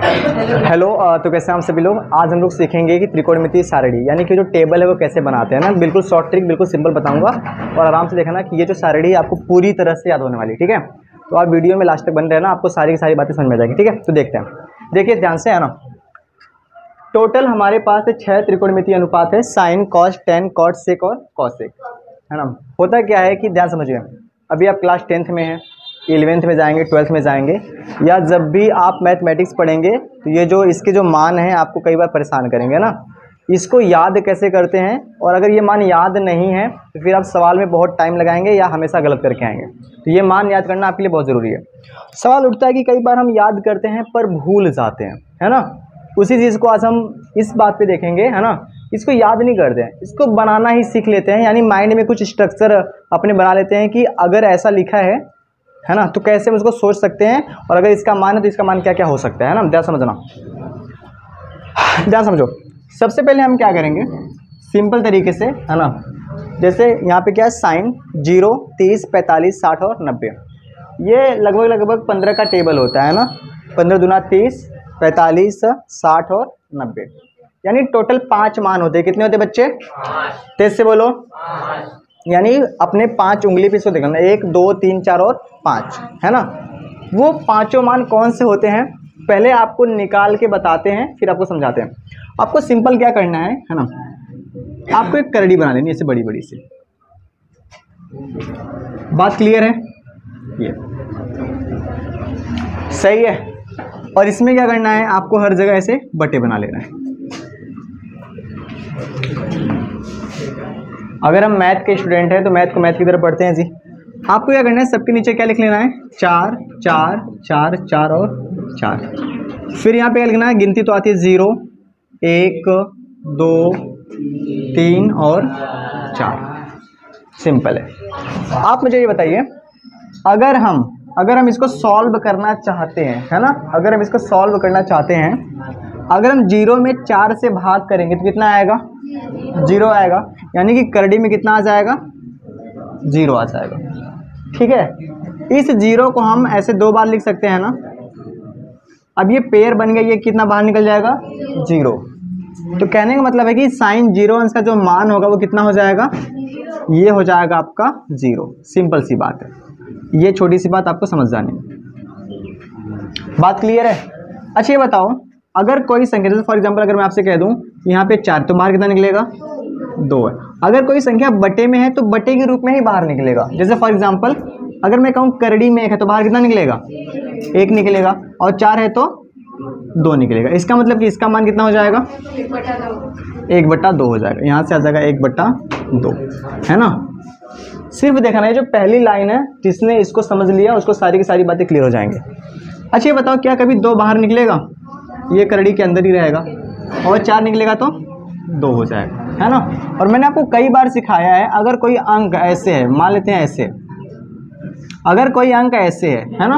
Hello. तो कैसे हैं आप सभी लोग। आज हम लोग सीखेंगे कि त्रिकोणमितीय सारणी यानी कि जो टेबल है वो कैसे बनाते हैं ना। बिल्कुल शॉर्ट ट्रिक, बिल्कुल सिंपल बताऊंगा और आराम से देखना कि ये जो सारणी है आपको पूरी तरह से याद होने वाली है। ठीक है, तो आप वीडियो में लास्ट तक बन रहे ना, आपको सारी की सारी बातें समझ में आ जाएगी। ठीक है, तो देखते हैं। देखिए ध्यान से, है ना। टोटल हमारे पास 6 त्रिकोणमितीय अनुपात है, साइन, कॉस, टेन, कॉट, सेक और कॉसेक, है ना। होता क्या है कि ध्यान समझिए, अभी आप क्लास 10th में हैं, 11th में जाएंगे, 12th में जाएंगे, या जब भी आप मैथमेटिक्स पढ़ेंगे तो ये जो इसके जो मान हैं आपको कई बार परेशान करेंगे ना। इसको याद कैसे करते हैं, और अगर ये मान याद नहीं है तो फिर आप सवाल में बहुत टाइम लगाएंगे या हमेशा गलत करके आएंगे। तो ये मान याद करना आपके लिए बहुत ज़रूरी है। सवाल उठता है कि कई बार हम याद करते हैं पर भूल जाते हैं, है ना। उसी चीज़ को आज हम इस बात पे देखेंगे, है ना। इसको याद नहीं करते हैं, इसको बनाना ही सीख लेते हैं, यानी माइंड में कुछ स्ट्रक्चर अपने बना लेते हैं कि अगर ऐसा लिखा है ना, तो कैसे हम उसको सोच सकते हैं, और अगर इसका मान है तो इसका मान क्या क्या हो सकता है ना। ध्यान समझना, ध्यान समझो। सबसे पहले हम क्या करेंगे, सिंपल तरीके से, है ना। जैसे यहाँ पे क्या है, साइन 0, 30, 45, 60 और 90। ये लगभग लगभग 15 का टेबल होता है ना। 15 दूना 30, 45, 60 और 90, यानी टोटल 5 मान होते हैं। कितने होते हैं बच्चे? तेज से बोलो। यानी अपने 5 उंगली पे इसको देखना, 1, 2, 3, 4 और 5, है ना। वो पांचों मान कौन से होते हैं पहले आपको निकाल के बताते हैं, फिर आपको समझाते हैं। आपको सिंपल क्या करना है ना। आपको एक करड़ी बना लेनी है, ऐसे बड़ी बड़ी सी। बात क्लियर है? ये सही है। और इसमें क्या करना है, आपको हर जगह ऐसे बटे बना लेना है। अगर हम मैथ के स्टूडेंट हैं तो मैथ को मैथ की तरह पढ़ते हैं जी। आपको क्या करना है, सबके नीचे क्या लिख लेना है, 4, 4, 4, 4 और 4। फिर यहाँ पे क्या लिखना है, गिनती तो आती है 0, 1, 2, 3 और 4। सिंपल है। आप मुझे ये बताइए, अगर हम इसको सॉल्व करना चाहते हैं, है ना, अगर हम इसको सॉल्व करना चाहते हैं, अगर हम 0 में 4 से भाग करेंगे तो कितना आएगा? 0 आएगा। यानी कि करड़ी में कितना आ जाएगा? 0 आ जाएगा। ठीक है, इस 0 को हम ऐसे 2 बार लिख सकते हैं ना। अब ये पेयर बन गया, ये कितना बाहर निकल जाएगा? 0। तो कहने का मतलब है कि साइन 0 अंश का जो मान होगा वो कितना हो जाएगा? ये हो जाएगा आपका 0। सिंपल सी बात है, ये छोटी सी बात आपको समझ जानी है। बात क्लियर है? अच्छा ये बताओ, अगर कोई संख्या, जैसे फॉर एग्जांपल अगर मैं आपसे कह दूं यहाँ पे 4, तो बाहर कितना निकलेगा? 2 है। अगर कोई संख्या बटे में है तो बटे के रूप में ही बाहर निकलेगा। जैसे फॉर एग्जांपल अगर मैं कहूँ करड़ी में 1 है तो बाहर कितना निकलेगा? 1 निकलेगा, और 4 है तो 2 निकलेगा। इसका मतलब कि इसका मान कितना हो जाएगा? 1/2 हो जाएगा। यहाँ से आ जाएगा 1/2, है ना। सिर्फ देखना है, जो पहली लाइन है, जिसने इसको समझ लिया उसको सारी की सारी बातें क्लियर हो जाएंगे। अच्छा ये बताओ, क्या कभी 2 बाहर निकलेगा? ये करड़ी के अंदर ही रहेगा, और 4 निकलेगा तो 2 हो जाएगा, है ना। और मैंने आपको कई बार सिखाया है, अगर कोई अंक ऐसे है, मान लेते हैं ऐसे, अगर कोई अंक ऐसे है ना,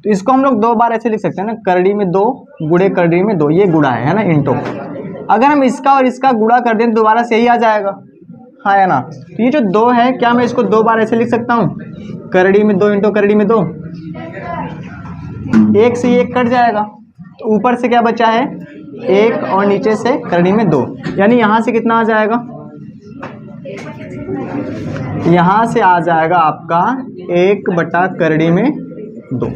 तो इसको हम लोग 2 बार ऐसे लिख सकते हैं ना, करड़ी में 2 गुड़े करड़ी में 2, ये गुड़ा है ना, इंटो। अगर हम इसका और इसका गुड़ा कर दें दोबारा से ही आ जाएगा, हाँ है ना। तो ये जो 2 है, क्या मैं इसको 2 बार ऐसे लिख सकता हूँ, करड़ी में 2 इंटो करड़ी में 2, 1 से 1 कट जाएगा, तो ऊपर से क्या बचा है? 1, और नीचे से करड़ी में 2, यानी यहाँ से कितना आ जाएगा? यहाँ से आ जाएगा आपका 1 करड़ी में 2।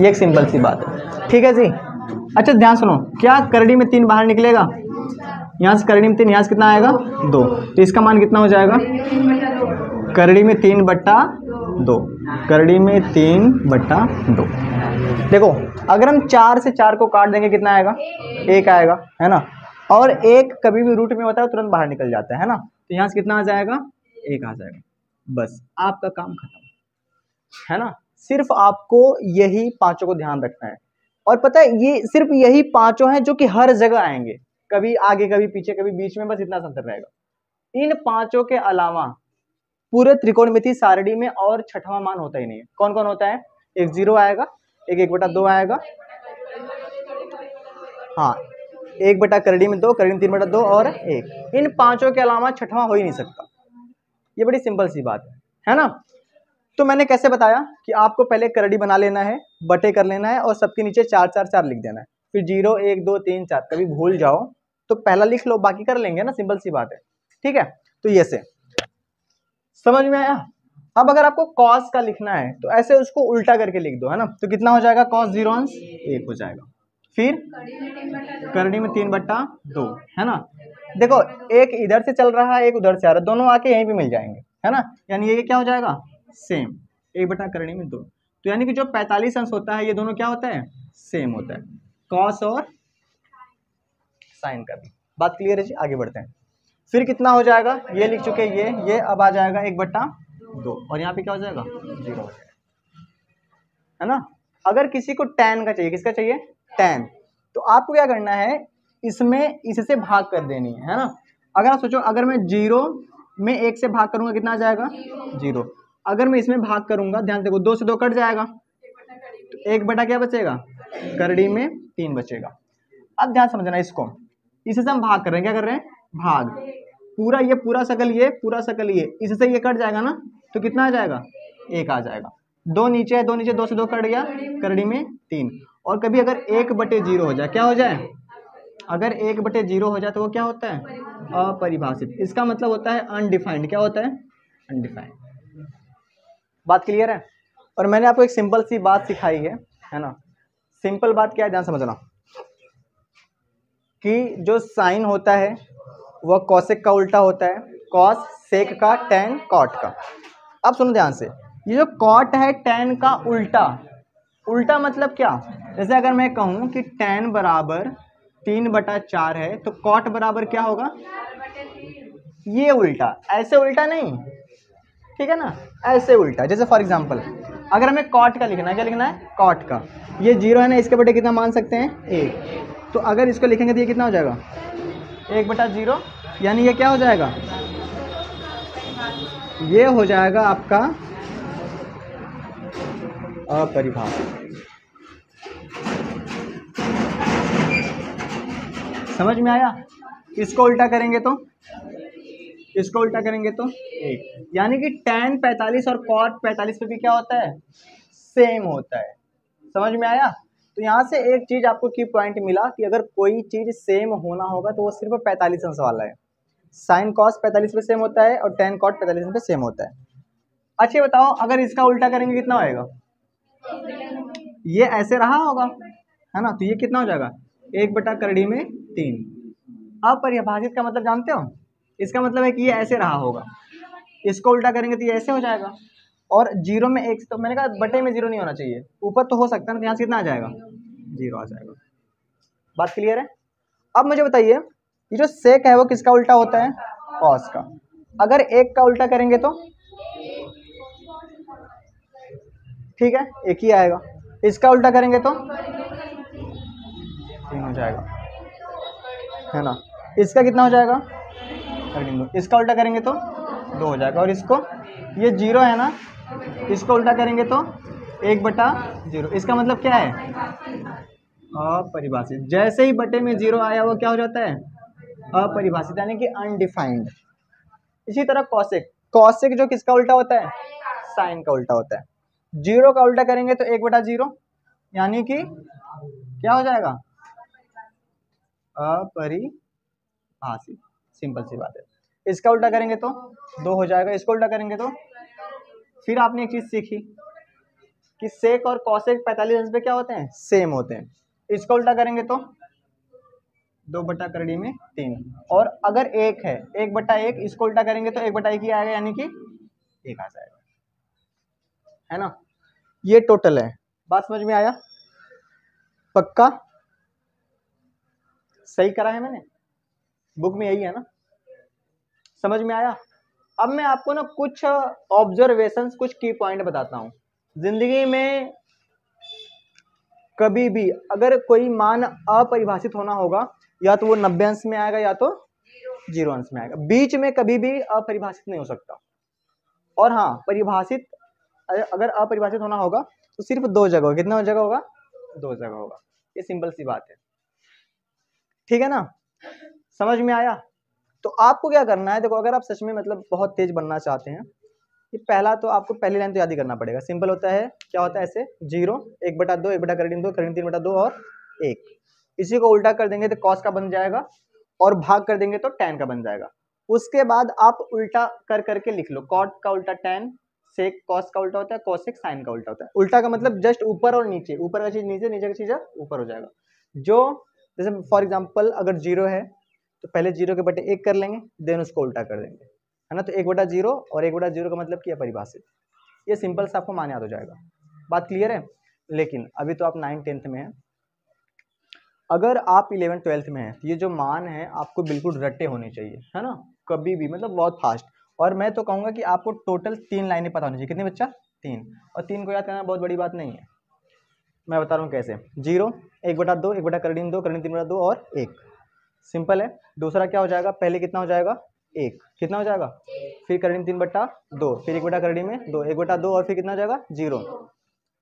ये एक सिंपल सी बात है, ठीक है जी। अच्छा ध्यान सुनो, क्या करड़ी में 3 बाहर निकलेगा? यहाँ से करड़ी में 3, यहाँ से कितना आएगा? 2। तो इसका मान कितना हो जाएगा? करड़ी में 3/2, करड़ी में 3/2। देखो, अगर हम 4 से 4 को काट देंगे कितना आएगा? 1 आएगा, है ना। और 1 कभी भी रूट में होता है तुरंत बाहर निकल जाता है ना। तो यहाँ से कितना आ जाएगा? 1 आ जाएगा। बस आपका काम खत्म, है ना। सिर्फ आपको यही पांचों को ध्यान रखना है। और पता है, ये सिर्फ यही पांचों हैं जो कि हर जगह आएंगे, कभी आगे कभी पीछे कभी बीच में, बस इतना अंतर रहेगा। इन पांचों के अलावा पूरे त्रिकोणमितीय सारणी में और छठवां मान होता ही नहीं है। कौन कौन होता है? एक 0 आएगा, एक 1/2 आएगा, हाँ, 1/करड़ी में 2, करड़ी में 3/2 और 1। इन पांचों के अलावा छठवां हो ही नहीं सकता। ये बड़ी सिंपल सी बात है ना। तो मैंने कैसे बताया कि आपको पहले करड़ी बना लेना है, बटे कर लेना है, और सबके नीचे 4 4 4 लिख देना है। फिर 0 1 2 3 4 कभी भूल जाओ तो पहला लिख लो, बाकी कर लेंगे ना, सिंपल सी बात है। ठीक है, तो ये से समझ में आया। अब अगर आपको कॉस का लिखना है तो ऐसे उसको उल्टा करके लिख दो, है ना। तो कितना हो जाएगा, कॉस 0 अंश 1 हो जाएगा, फिर करनी में 3/2, है ना। देखो एक इधर से चल रहा है, एक उधर से आ रहा है, दोनों आके यहीं पे मिल जाएंगे, है ना। यानी ये क्या हो जाएगा, सेम 1/करनी में 2। तो यानी कि जो 45 अंश होता है ये दोनों क्या होता है, सेम होता है, कॉस और साइन का भी। बात क्लियर है जी, आगे बढ़ते हैं। फिर कितना हो जाएगा, ये लिख चुके ये अब आ जाएगा 1/2 और यहाँ पे क्या हो जाएगा, 0 हो जाएगा, है ना। अगर किसी को tan का चाहिए, किसका चाहिए, tan, तो आपको क्या करना है, इसमें इससे भाग कर देनी है ना। अगर आप सोचो, अगर मैं 0 में 1 से भाग करूंगा कितना आ जाएगा, 0। अगर मैं इसमें भाग करूंगा, ध्यान देखो 2 से 2 कट जाएगा, तो 1 क्या बचेगा, करड़ी में 3 बचेगा। अब ध्यान समझना, इसको इससे हम भाग कर रहे हैं, क्या कर रहे हैं, भाग, पूरा ये पूरा सकल ये पूरा सकल ये, इससे ये कट जाएगा ना, तो कितना आ जाएगा, 1 आ जाएगा। 2 नीचे है, 2 नीचे, 2 से 2 कट गया, करड़ी में 3। और कभी अगर 1/0 हो जाए, क्या हो जाए, अगर 1/0 हो जाए तो वो क्या होता है, अपरिभाषित। इसका मतलब होता है अनडिफाइंड। क्या होता है, अनडिफाइंड। बात क्लियर है। और मैंने आपको एक सिंपल सी बात सिखाई है ना। सिंपल बात क्या है, ध्यान समझना, कि जो साइन होता है वह कॉसेक का उल्टा होता है, कॉस सेक का, टैन कॉट का। अब सुनो ध्यान से, ये जो कॉट है टैन का उल्टा, उल्टा मतलब क्या, जैसे अगर मैं कहूं कि टैन बराबर 3/4 है तो कॉट बराबर क्या होगा, ये उल्टा, ऐसे उल्टा नहीं, ठीक है ना, ऐसे उल्टा। जैसे फॉर एग्जांपल अगर हमें कॉट का लिखना है, क्या लिखना है, कॉट का, ये 0 है ना, इसके बटे कितना मान सकते हैं, 1। तो अगर इसको लिखेंगे तो ये कितना हो जाएगा, 1/0, यानी ये क्या हो जाएगा, ये हो जाएगा आपका अपरिभाषित। समझ में आया। इसको उल्टा करेंगे तो, इसको उल्टा करेंगे तो 1, यानी कि tan 45 और cot 45 पे भी क्या होता है, सेम होता है। समझ में आया। तो यहाँ से एक चीज आपको की पॉइंट मिला कि अगर कोई चीज सेम होना होगा तो वो सिर्फ 45 अंश वाला है। साइन कॉस 45 पे सेम होता है और tan cot 45 पे सेम होता है। अच्छा बताओ, अगर इसका उल्टा करेंगे कितना होएगा, ये ऐसे रहा होगा, है ना, तो ये कितना हो जाएगा, 1/करड़ी में 3। अपरिभाषित का मतलब जानते हो, इसका मतलब है कि ये ऐसे रहा होगा, इसको उल्टा करेंगे तो ये ऐसे हो जाएगा, और 0 में 1, तो मैंने कहा बटे में 0 नहीं होना चाहिए, ऊपर तो हो सकता है ना, यहाँ से कितना आ जाएगा, 0 आ जाएगा। बात क्लियर है। अब मुझे बताइए, ये जो सेक है वो किसका उल्टा होता है, कॉस का। अगर 1 का उल्टा करेंगे तो ठीक है, 1 ही आएगा, इसका उल्टा करेंगे तो 3 हो जाएगा, है ना। इसका कितना हो जाएगा, इसका उल्टा करेंगे तो 2 हो जाएगा, और इसको, ये 0 है ना, इसको उल्टा करेंगे तो 1/0। इसका मतलब क्या है, अपरिभाषित। जैसे ही बटे में 0 आया वो क्या हो जाता है, अपरिभाषित, यानी कि अनडिफाइंड। इसी तरह कॉसेक, कॉसेक जो किसका उल्टा होता है, साइन का उल्टा होता है। 0 का उल्टा करेंगे तो 1/0, यानी कि क्या हो जाएगा, अपरिभाषित। सिंपल सी बात है। इसका उल्टा करेंगे तो 2 हो जाएगा, इसको उल्टा करेंगे तो, फिर आपने एक चीज सीखी कि सेक और कॉसेक 45 अंश पे क्या होते हैं, सेम होते हैं। इसको उल्टा करेंगे तो 2/करड़ी में 3, और अगर 1 है 1/1, इसको उल्टा करेंगे तो 1/1 ही आएगा, यानी कि 1 आ जाएगा, है ना। ये टोटल है। बात समझ में आया, पक्का सही करा है मैंने, बुक में यही है ना, समझ में आया। अब मैं आपको ना कुछ ऑब्जर्वेशंस, कुछ की पॉइंट बताता हूं। जिंदगी में कभी भी अगर कोई मान अपरिभाषित होना होगा, या तो वो 90 अंश में आएगा या तो 0 अंश में आएगा, बीच में कभी भी अपरिभाषित नहीं हो सकता। और हाँ, परिभाषित, अगर अपरिभाषित होना होगा तो सिर्फ 2 जगह होगा। कितना जगह होगा, 2 जगह होगा। ये सिंपल सी बात है, ठीक है ना, समझ में आया। तो आपको क्या करना है, देखो अगर आप सच में मतलब बहुत तेज बनना चाहते हैं, ये पहला तो आपको पहली लाइन तो याद ही करना पड़ेगा। सिंपल होता है, क्या होता है ऐसे, 0, 1/2, 1/2, 2, 3/2 और 1। इसी को उल्टा कर देंगे तो कॉस का बन जाएगा और भाग कर देंगे तो टैन का बन जाएगा। उसके बाद आप उल्टा कर करके लिख लो, कॉट का उल्टा टैन, सेक कॉस का उल्टा होता है, कॉसेक साइन का उल्टा होता है। उल्टा का मतलब जस्ट ऊपर और नीचे, ऊपर का चीज नीचे, नीचे का चीज ऊपर हो जाएगा। जो जैसे फॉर एग्जांपल अगर 0 है तो पहले 0 के बटे 1 कर लेंगे, देन उसको उल्टा कर देंगे, है ना। तो 1/0 और 1/0 का मतलब क्या परिभाषित, ये सिंपल से आपको मान याद हो जाएगा। बात क्लियर है। लेकिन अभी तो आप 9th 10th में हैं, अगर आप 11th 12th में हैं, ये जो मान है आपको बिल्कुल रट्टे होने चाहिए, है ना, कभी भी मतलब बहुत फास्ट। और मैं तो कहूँगा कि आपको टोटल 3 लाइनें पता होनी चाहिए। कितने बच्चा? 3। और 3 को याद करना बहुत बड़ी बात नहीं है, मैं बता रहा हूँ कैसे। 0, 1/2, 1/2 3/2 और 1, सिंपल है। दूसरा क्या हो जाएगा, पहले कितना हो जाएगा 1, कितना हो जाएगा, फिर करीब 3/2, फिर 1/2 1/2 और फिर कितना हो जाएगा 0।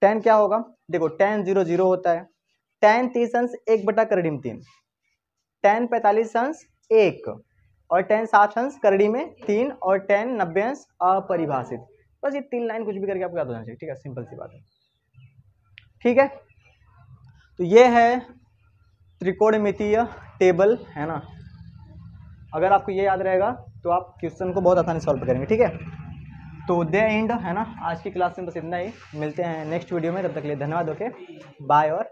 tan क्या होगा, देखो tan 0 0 होता है, tan 30 अंश 1/3, tan 45 अंश 1 और tan 60 अंश करड़ी में 3 और tan 90 अंश अपरिभाषित। बस ये 3 लाइन कुछ भी करके आपको याद होना चाहिए, ठीक है, सिंपल सी बात है, ठीक है। तो ये है त्रिकोणमितीय टेबल, है ना। अगर आपको ये याद रहेगा तो आप क्वेश्चन को बहुत आसानी से सॉल्व करेंगे, ठीक है। तो दे एंड, है ना, आज की क्लास में बस इतना ही। मिलते हैं नेक्स्ट वीडियो में, तब तक के लिए धन्यवाद। ओके, बाय और